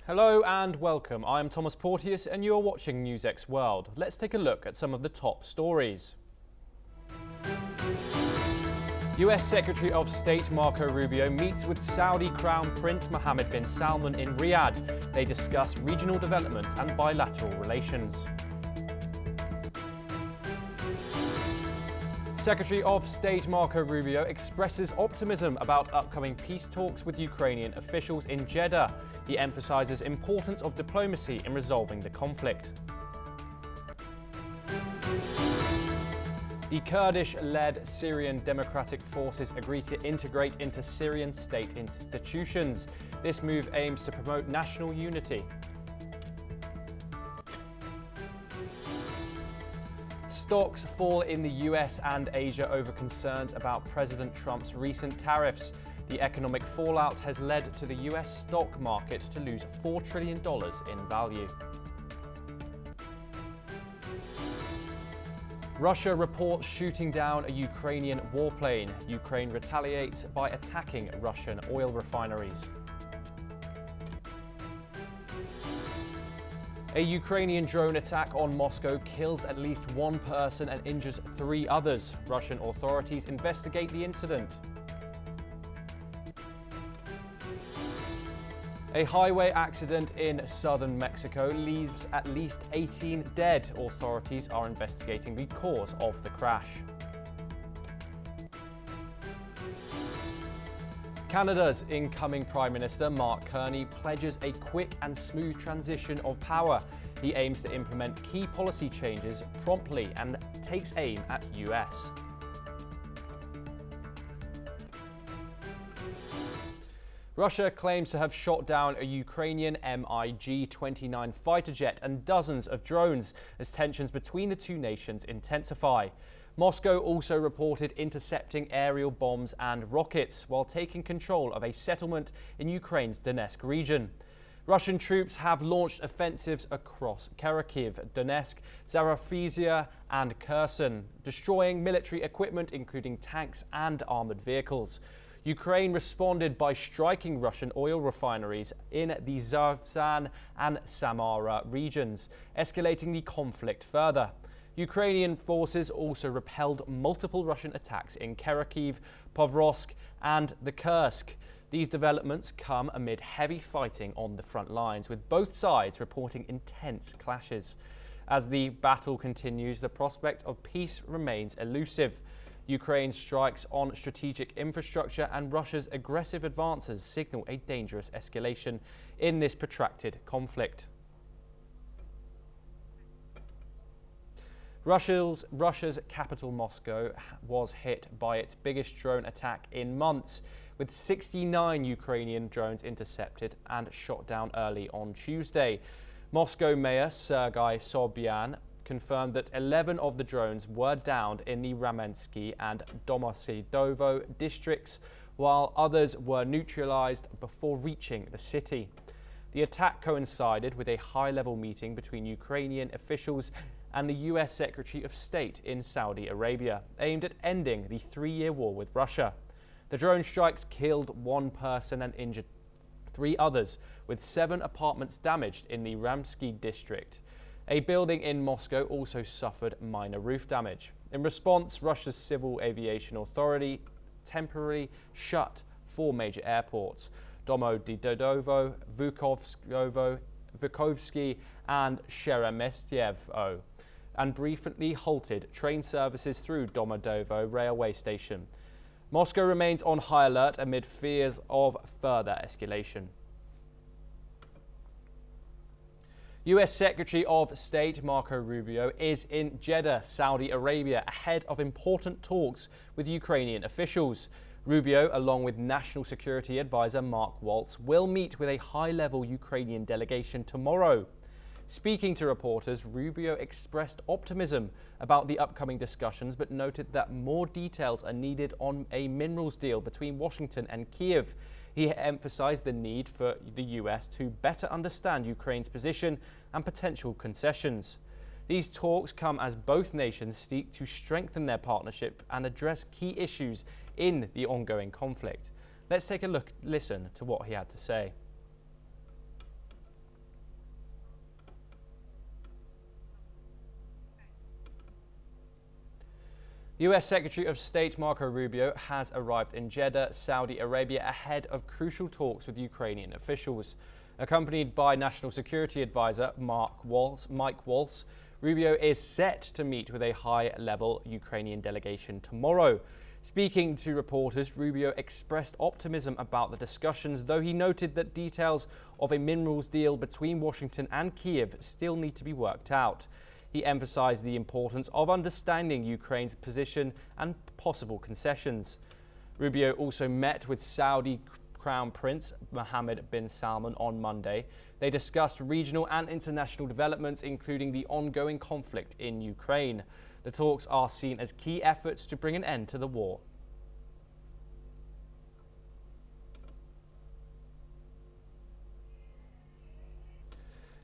Hello and welcome. I'm Thomas Porteous and you're watching NewsX World. Let's take a look at some of the top stories. US Secretary of State Marco Rubio meets with Saudi Crown Prince Mohammed bin Salman in Riyadh. They discuss regional developments and bilateral relations. Secretary of State Marco Rubio expresses optimism about upcoming peace talks with Ukrainian officials in Jeddah. He emphasizes importance of diplomacy in resolving the conflict. The Kurdish-led Syrian Democratic Forces agree to integrate into Syrian state institutions. This move aims to promote national unity. Stocks fall in the US and Asia over concerns about President Trump's recent tariffs. The economic fallout has led to the US stock market to lose $4 trillion in value. Russia reports shooting down a Ukrainian warplane. Ukraine retaliates by attacking Russian oil refineries. A Ukrainian drone attack on Moscow kills at least one person and injures 3 others. Russian authorities investigate the incident. A highway accident in southern Mexico leaves at least 18 dead. Authorities are investigating the cause of the crash. Canada's incoming Prime Minister, Mark Carney, pledges a quick and smooth transition of power. He aims to implement key policy changes promptly and takes aim at US. Russia claims to have shot down a Ukrainian MiG-29 fighter jet and dozens of drones as tensions between the two nations intensify. Moscow also reported intercepting aerial bombs and rockets while taking control of a settlement in Ukraine's Donetsk region. Russian troops have launched offensives across Kharkiv, Donetsk, Zaporizhzhia and Kherson, destroying military equipment including tanks and armoured vehicles. Ukraine responded by striking Russian oil refineries in the Zavzhan and Samara regions, escalating the conflict further. Ukrainian forces also repelled multiple Russian attacks in Kharkiv, Pokrovsk and the Kursk. These developments come amid heavy fighting on the front lines, with both sides reporting intense clashes. As the battle continues, the prospect of peace remains elusive. Ukraine's strikes on strategic infrastructure and Russia's aggressive advances signal a dangerous escalation in this protracted conflict. Russia's capital Moscow was hit by its biggest drone attack in months, with 69 Ukrainian drones intercepted and shot down early on Tuesday. Moscow Mayor Sergei Sobyan confirmed that 11 of the drones were downed in the Ramenskoye and Domodedovo districts, while others were neutralized before reaching the city. The attack coincided with a high-level meeting between Ukrainian officials and the US Secretary of State in Saudi Arabia, aimed at ending the 3-year war with Russia. The drone strikes killed 1 person and injured 3 others, with 7 apartments damaged in the Ramenskoye district. A building in Moscow also suffered minor roof damage. In response, Russia's Civil Aviation Authority temporarily shut 4 major airports: Domodedovo, Vukovsky and Sheremetyevo, and briefly halted train services through Domodedovo railway station. Moscow remains on high alert amid fears of further escalation. US Secretary of State Marco Rubio is in Jeddah, Saudi Arabia, ahead of important talks with Ukrainian officials. Rubio, along with National Security Advisor Mark Waltz, will meet with a high-level Ukrainian delegation tomorrow. Speaking to reporters, Rubio expressed optimism about the upcoming discussions, but noted that more details are needed on a minerals deal between Washington and Kyiv. He emphasized the need for the US to better understand Ukraine's position and potential concessions. These talks come as both nations seek to strengthen their partnership and address key issues in the ongoing conflict. Let's take a listen to what he had to say. US Secretary of State Marco Rubio has arrived in Jeddah, Saudi Arabia, ahead of crucial talks with Ukrainian officials. Accompanied by National Security Advisor Mike Waltz, Rubio is set to meet with a high-level Ukrainian delegation tomorrow. Speaking to reporters, Rubio expressed optimism about the discussions, though he noted that details of a minerals deal between Washington and Kiev still need to be worked out. He emphasized the importance of understanding Ukraine's position and possible concessions. Rubio also met with Saudi Crown Prince Mohammed bin Salman on Monday. They discussed regional and international developments, including the ongoing conflict in Ukraine. The talks are seen as key efforts to bring an end to the war.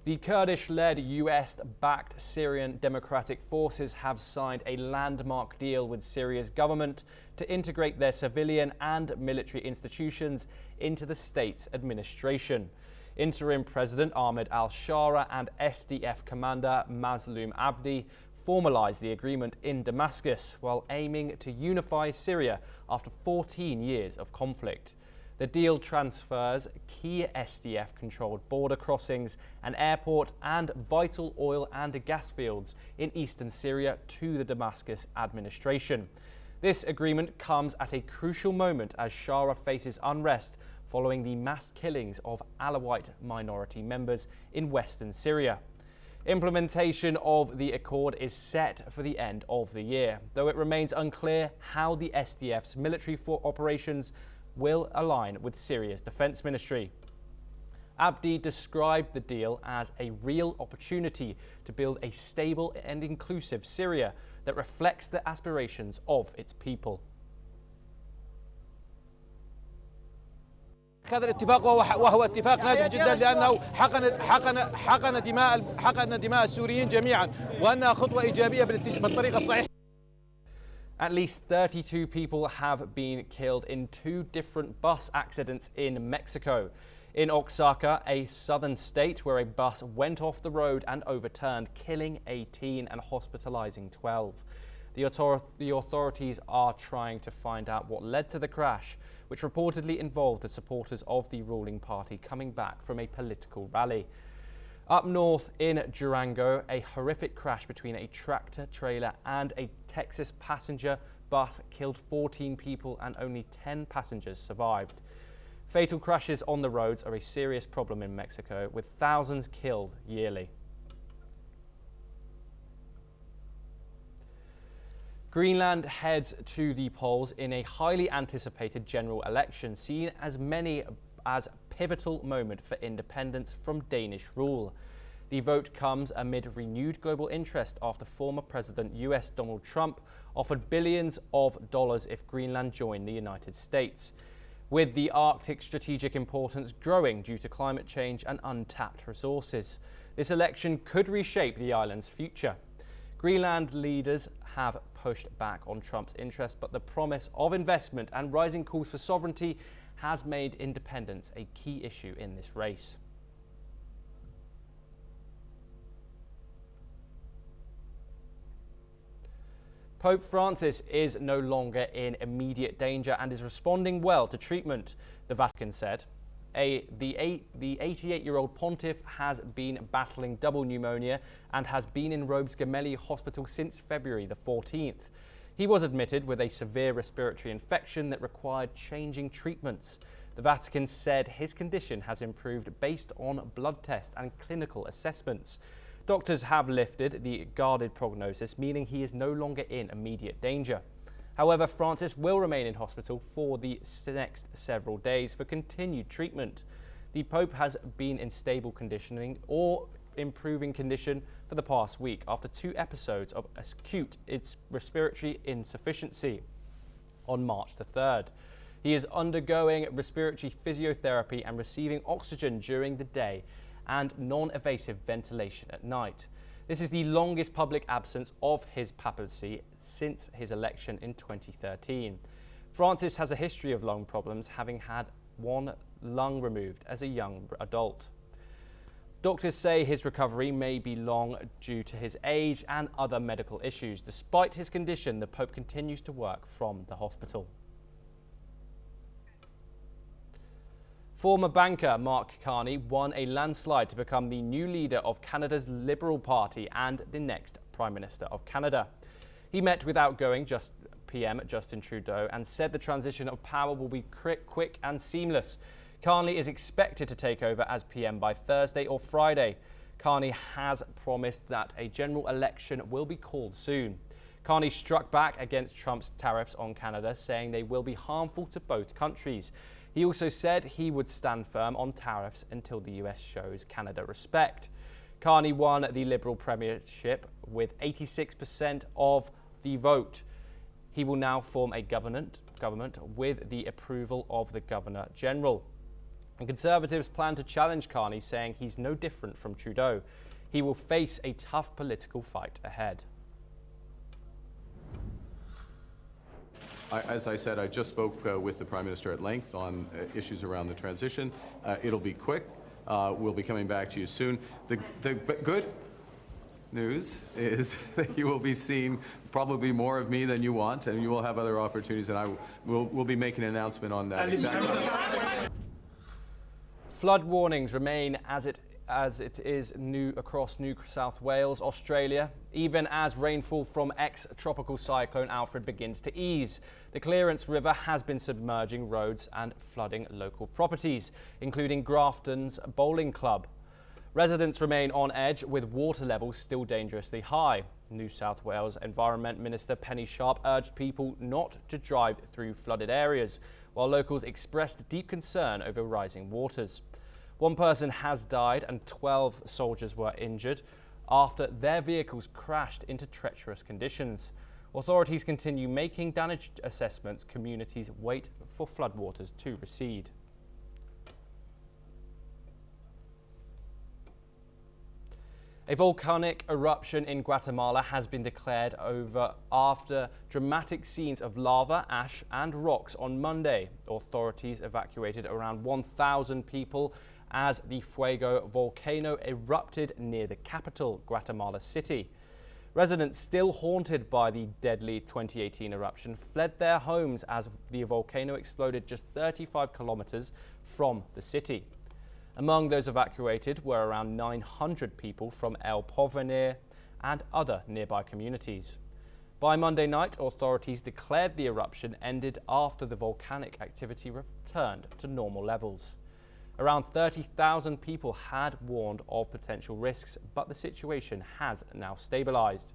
The Kurdish-led US-backed Syrian Democratic Forces have signed a landmark deal with Syria's government to integrate their civilian and military institutions into the state's administration. Interim President Ahmed al-Shara and SDF commander Mazloum Abdi formalized the agreement in Damascus while aiming to unify Syria after 14 years of conflict. The deal transfers key SDF-controlled border crossings, an airport and vital oil and gas fields in eastern Syria to the Damascus administration. This agreement comes at a crucial moment as Shara faces unrest following the mass killings of Alawite minority members in western Syria. Implementation of the accord is set for the end of the year, though it remains unclear how the SDF's military operations will align with Syria's defense ministry. Abdi described the deal as a real opportunity to build a stable and inclusive Syria that reflects the aspirations of its people. هذا الاتفاق وهو اتفاق ناجح جدا لأنه حقن دماء السوريين جميعا وأنها خطوة إيجابية بالطريقة الصحيحة. At least 32 people have been killed in 2 different bus accidents in Mexico. In Oaxaca, a southern state, where a bus went off the road and overturned, killing 18 and hospitalizing 12. The authorities are trying to find out what led to the crash, which reportedly involved the supporters of the ruling party coming back from a political rally. Up north in Durango, a horrific crash between a tractor-trailer and a Texas passenger bus killed 14 people and only 10 passengers survived. Fatal crashes on the roads are a serious problem in Mexico, with thousands killed yearly. Greenland heads to the polls in a highly anticipated general election, seen as many as pivotal moment for independence from Danish rule. The vote comes amid renewed global interest after former President US Donald Trump offered billions of dollars if Greenland joined the United States, with the Arctic strategic importance growing due to climate change and untapped resources. This election could reshape the island's future. Greenland leaders have pushed back on Trump's interest, but the promise of investment and rising calls for sovereignty has made independence a key issue in this race. Pope Francis is no longer in immediate danger and is responding well to treatment, the Vatican said. The 88-year-old pontiff has been battling double pneumonia and has been in Rome's Gemelli Hospital since February the 14th. He was admitted with a severe respiratory infection that required changing treatments. The Vatican said his condition has improved based on blood tests and clinical assessments. Doctors have lifted the guarded prognosis, meaning he is no longer in immediate danger. However, Francis will remain in hospital for the next several days for continued treatment. The Pope has been in stable conditioning or improving condition for the past week after 2 episodes of acute respiratory insufficiency on March the 3rd. He is undergoing respiratory physiotherapy and receiving oxygen during the day and non-invasive ventilation at night. This is the longest public absence of his papacy since his election in 2013. Francis has a history of lung problems, having had 1 lung removed as a young adult. Doctors say his recovery may be long due to his age and other medical issues. Despite his condition, the Pope continues to work from the hospital. Former banker Mark Carney won a landslide to become the new leader of Canada's Liberal Party and the next Prime Minister of Canada. He met with outgoing PM Justin Trudeau and said the transition of power will be quick and seamless. Carney is expected to take over as PM by Thursday or Friday. Carney has promised that a general election will be called soon. Carney struck back against Trump's tariffs on Canada, saying they will be harmful to both countries. He also said he would stand firm on tariffs until the US shows Canada respect. Carney won the Liberal premiership with 86% of the vote. He will now form a government with the approval of the Governor General. And Conservatives plan to challenge Carney, saying he's no different from Trudeau. He will face a tough political fight ahead. As I said, I just spoke with the Prime Minister at length on issues around the transition. It'll be quick. We'll be coming back to you soon. The good news is that you will be seeing probably more of me than you want, and you will have other opportunities, and we'll be making an announcement on that. Exactly. Flood warnings remain as it is across New South Wales, Australia, even as rainfall from ex-tropical cyclone Alfred begins to ease. The Clearance River has been submerging roads and flooding local properties, including Grafton's Bowling Club. Residents remain on edge with water levels still dangerously high. New South Wales Environment Minister Penny Sharp urged people not to drive through flooded areas, while locals expressed deep concern over rising waters. One person has died and 12 soldiers were injured after their vehicles crashed into treacherous conditions. Authorities continue making damage assessments. Communities wait for floodwaters to recede. A volcanic eruption in Guatemala has been declared over after dramatic scenes of lava, ash and rocks on Monday. Authorities evacuated around 1,000 people as the Fuego volcano erupted near the capital, Guatemala City. Residents still haunted by the deadly 2018 eruption fled their homes as the volcano exploded just 35 kilometers from the city. Among those evacuated were around 900 people from El Porvenir and other nearby communities. By Monday night, authorities declared the eruption ended after the volcanic activity returned to normal levels. Around 30,000 people had warned of potential risks, but the situation has now stabilized.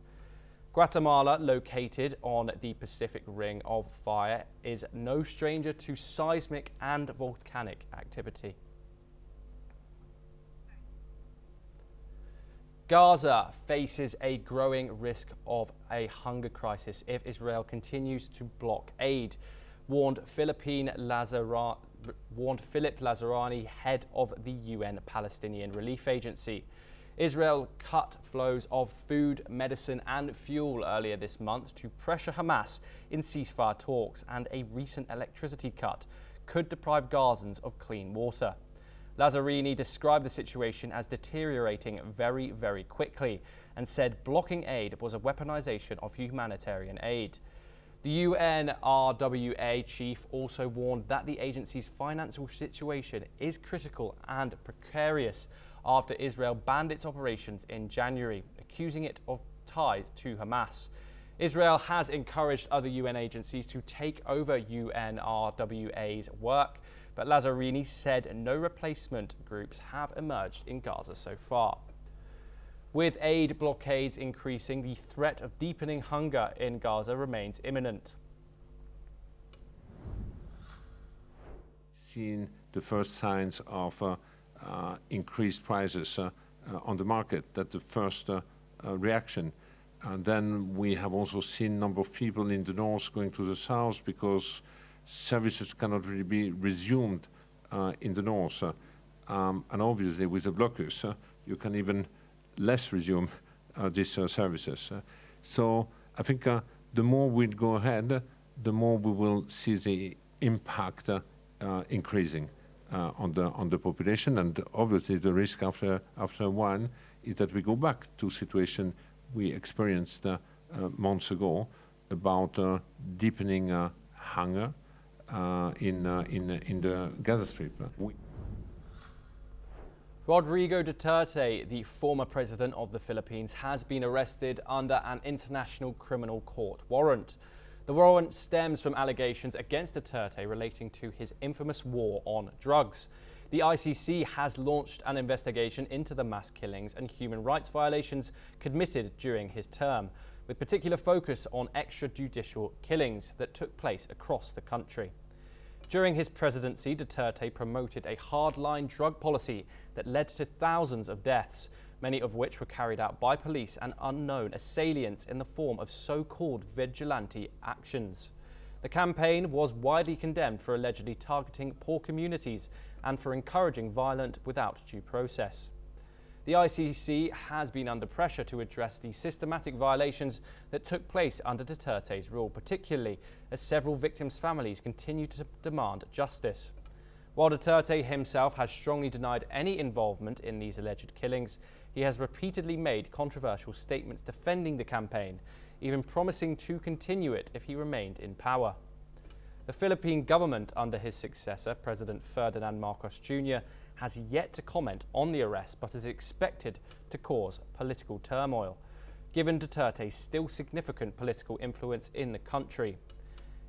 Guatemala, located on the Pacific Ring of Fire, is no stranger to seismic and volcanic activity. Gaza faces a growing risk of a hunger crisis if Israel continues to block aid, warned Philip Lazarani, head of the UN Palestinian Relief Agency. Israel cut flows of food, medicine and fuel earlier this month to pressure Hamas in ceasefire talks, and a recent electricity cut could deprive Gazans of clean water. Lazzarini described the situation as deteriorating very, very quickly and said blocking aid was a weaponization of humanitarian aid. The UNRWA chief also warned that the agency's financial situation is critical and precarious after Israel banned its operations in January, accusing it of ties to Hamas. Israel has encouraged other UN agencies to take over UNRWA's work, but Lazzarini said no replacement groups have emerged in Gaza so far. With aid blockades increasing, the threat of deepening hunger in Gaza remains imminent. Seen the first signs of increased prices on the market. That's the first reaction. And then we have also seen a number of people in the north going to the south because services cannot really be resumed in the north. And obviously with the blockers, you can even less resume these services. So I think the more we go ahead, the more we will see the impact increasing. on the population. And obviously, the risk after a while is that we go back to situation we experienced months ago about deepening hunger in the Gaza Strip. Rodrigo Duterte, the former president of the Philippines, has been arrested under an international criminal court warrant. The warrant stems from allegations against Duterte relating to his infamous war on drugs. The ICC has launched an investigation into the mass killings and human rights violations committed during his term, with particular focus on extrajudicial killings that took place across the country. During his presidency, Duterte promoted a hardline drug policy that led to thousands of deaths, many of which were carried out by police and unknown assailants in the form of so-called vigilante actions. The campaign was widely condemned for allegedly targeting poor communities and for encouraging violence without due process. The ICC has been under pressure to address the systematic violations that took place under Duterte's rule, particularly as several victims' families continue to demand justice. While Duterte himself has strongly denied any involvement in these alleged killings, he has repeatedly made controversial statements defending the campaign, even promising to continue it if he remained in power. The Philippine government under his successor, President Ferdinand Marcos Jr., has yet to comment on the arrest but is expected to cause political turmoil, given Duterte's still significant political influence in the country.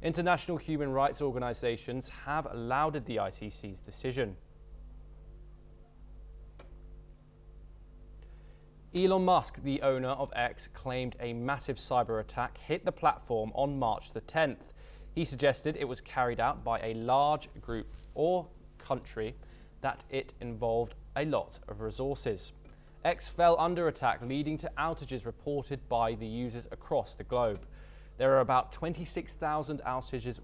International human rights organizations have lauded the ICC's decision. Elon Musk, the owner of X, claimed a massive cyber attack hit the platform on March the 10th. He suggested it was carried out by a large group or country that it involved a lot of resources. X fell under attack, leading to outages reported by the users across the globe. There are about 26,000 outages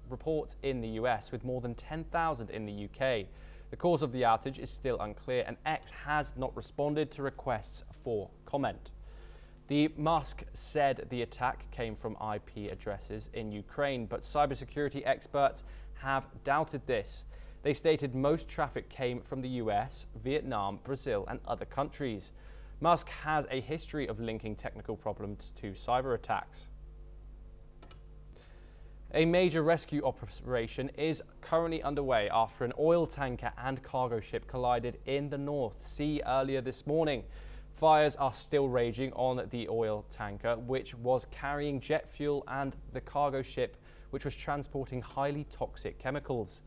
reports in the US, with more than 10,000 in the UK. The cause of the outage is still unclear, and X has not responded to requests for comment. The Musk said the attack came from IP addresses in Ukraine, but cybersecurity experts have doubted this. They stated most traffic came from the US, Vietnam, Brazil, and other countries. Musk has a history of linking technical problems to cyber attacks. A major rescue operation is currently underway after an oil tanker and cargo ship collided in the North Sea earlier this morning. Fires are still raging on the oil tanker, which was carrying jet fuel, and the cargo ship, which was transporting highly toxic chemicals.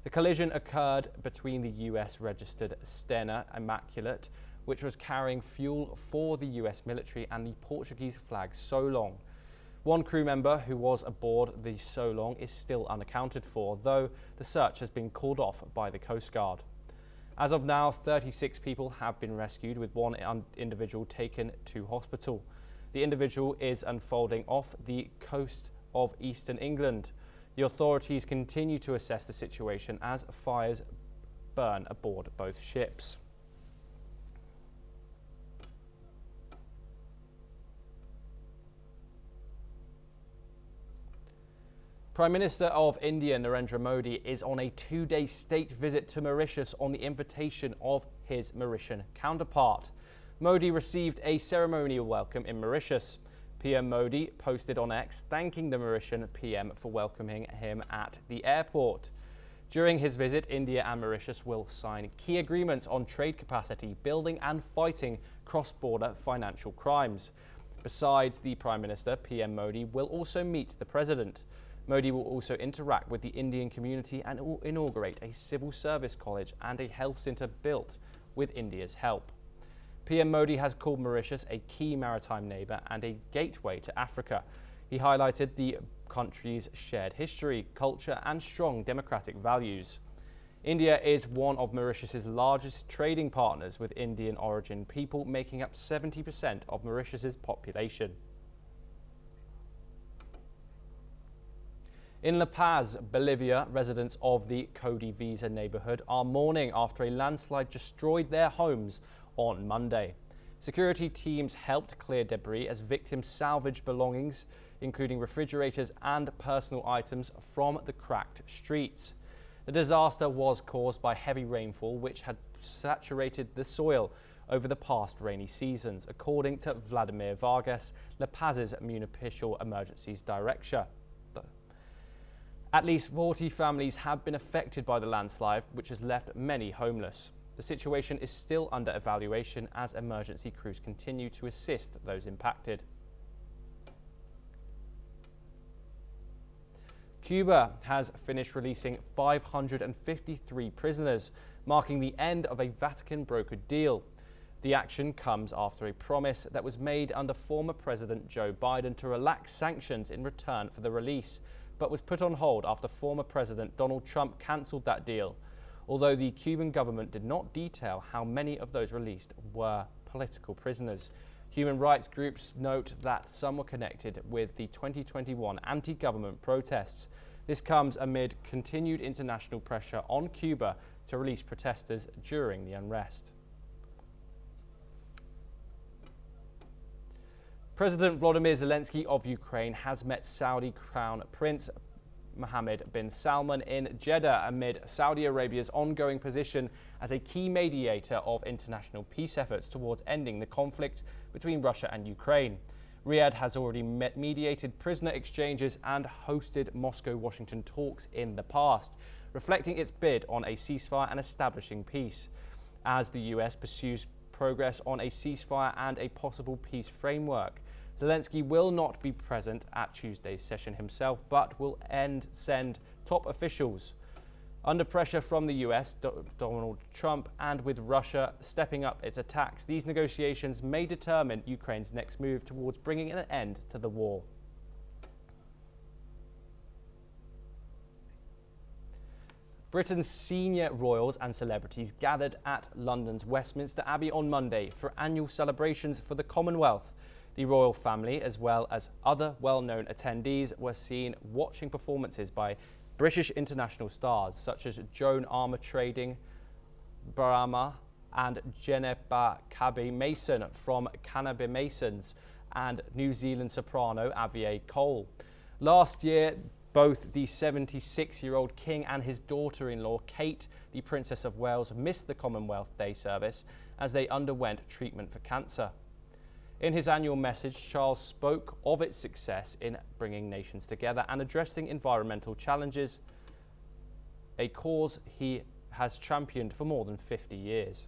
The collision occurred between the US-registered Stena Immaculate, which was carrying fuel for the US military, and the Portuguese flag Solong. One crew member who was aboard the Solong is still unaccounted for, though the search has been called off by the Coast Guard. As of now, 36 people have been rescued, with one individual taken to hospital. The individual is unfolding off the coast of eastern England. The authorities continue to assess the situation as fires burn aboard both ships. Prime Minister of India Narendra Modi is on a two-day state visit to Mauritius on the invitation of his Mauritian counterpart. Modi received a ceremonial welcome in Mauritius. PM Modi posted on X thanking the Mauritian PM for welcoming him at the airport. During his visit, India and Mauritius will sign key agreements on trade capacity building and fighting cross-border financial crimes. Besides the Prime Minister, PM Modi will also meet the President. Modi will also interact with the Indian community and will inaugurate a civil service college and a health centre built with India's help. PM Modi has called Mauritius a key maritime neighbour and a gateway to Africa. He highlighted the country's shared history, culture and strong democratic values. India is one of Mauritius's largest trading partners, with Indian origin people making up 70% of Mauritius's population. In La Paz, Bolivia, residents of the Codivisa neighbourhood are mourning after a landslide destroyed their homes on Monday. Security teams helped clear debris as victims salvaged belongings, including refrigerators and personal items, from the cracked streets. The disaster was caused by heavy rainfall which had saturated the soil over the past rainy seasons, according to Vladimir Vargas, La Paz's municipal emergencies director. At least 40 families have been affected by the landslide, which has left many homeless. The situation is still under evaluation as emergency crews continue to assist those impacted. Cuba has finished releasing 553 prisoners, marking the end of a Vatican-brokered deal. The action comes after a promise that was made under former President Joe Biden to relax sanctions in return for the release, but was put on hold after former President Donald Trump cancelled that deal, although the Cuban government did not detail how many of those released were political prisoners. Human rights groups note that some were connected with the 2021 anti-government protests. This comes amid continued international pressure on Cuba to release protesters during the unrest. President Volodymyr Zelensky of Ukraine has met Saudi Crown Prince Mohammed bin Salman in Jeddah amid Saudi Arabia's ongoing position as a key mediator of international peace efforts towards ending the conflict between Russia and Ukraine. Riyadh has already mediated prisoner exchanges and hosted Moscow-Washington talks in the past, reflecting its bid on a ceasefire and establishing peace. As the US pursues progress on a ceasefire and a possible peace framework, Zelensky will not be present at Tuesday's session himself, but will send top officials. Under pressure from the US, Donald Trump, and with Russia stepping up its attacks, these negotiations may determine Ukraine's next move towards bringing an end to the war. Britain's senior royals and celebrities gathered at London's Westminster Abbey on Monday for annual celebrations for the Commonwealth. The royal family, as well as other well-known attendees, were seen watching performances by British international stars such as Joan Armatrading, Brahma and Genevieve Cabby Mason from Canterbury Masons and New Zealand soprano Avier Cole. Last year, both the 76-year-old king and his daughter-in-law, Kate, the Princess of Wales, missed the Commonwealth Day service as they underwent treatment for cancer. In his annual message, Charles spoke of its success in bringing nations together and addressing environmental challenges, a cause he has championed for more than 50 years.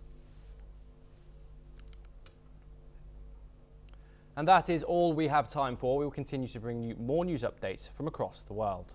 And that is all we have time for. We will continue to bring you more news updates from across the world.